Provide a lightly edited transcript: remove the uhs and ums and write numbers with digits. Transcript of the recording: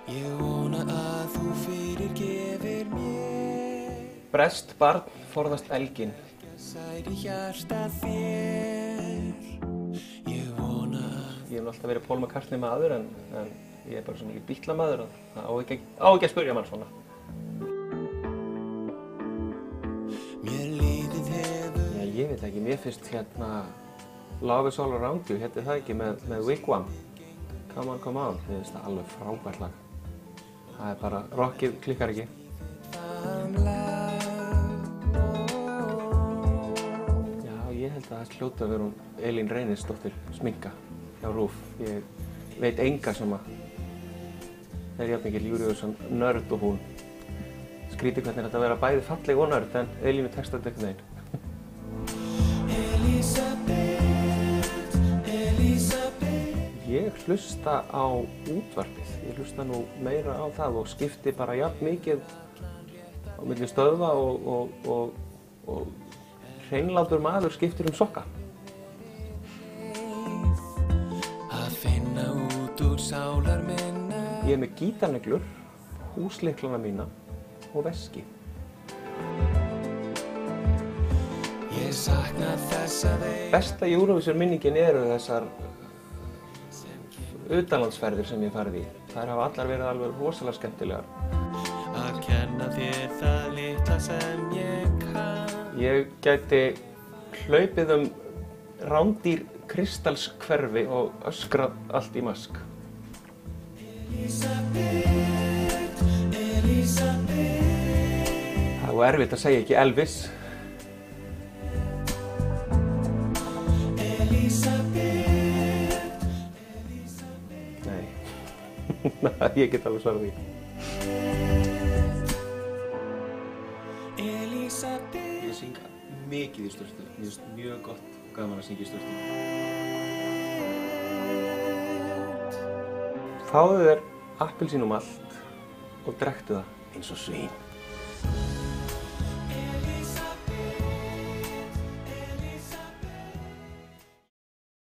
Ég vona að þú fyrirgefir mér. Breskt barn forðast elginn. Særi hjarta þér. Ég vona að Ég hef alltaf verið Paul McCartney maður en ég bara svo mikið Beatles maður að það á ekki að spyrja mann svona. mér lífið hefur. Já, ég veit ekki, mér finnst Love is all around you, hétti það ekki með Wigwam. Come on, come on, mér finnst það alveg frábært lag. Það er bara, rockið klikkar ekki. Já, ég held að það hljóti að vera hún Elín Reynisdóttir sminka hjá RÚV. Ég veit enga sem að það er jafn mikil Júríusson nörd og hún. Skrítið hvernig þetta vera bæði falleg og nörd en Elínu tekst þetta einhvern veginn. Ég hlusta á útvarpið. Ég hlusta nú meira á það og skipti bara jafn mikið á milli stöðva og hreinlátur maður skiptir sokka. Að finna út úr sálar minna. Ég er með gítarneglur, húslyklana mína og veski. Ég sakna þess að þeir. Besta Eurovision minningin eru þessar utanlandsferðir sem ég farið í. Þær hafa allar verið alveg rosalega skemmtilegar. Að kenna þér það litla sem ég kann. Ég gæti hlaupið rándýr kristalskverfi og öskrað allt í mask. Það var erfitt að segja ekki Elvis. Nei, ég get alveg svarað því. Ég syng mikið í sturtu. Mér finnst mjög gott og gaman að syngja í sturtu. Fáðu þér appelsínumalt og drekktu það eins og svín.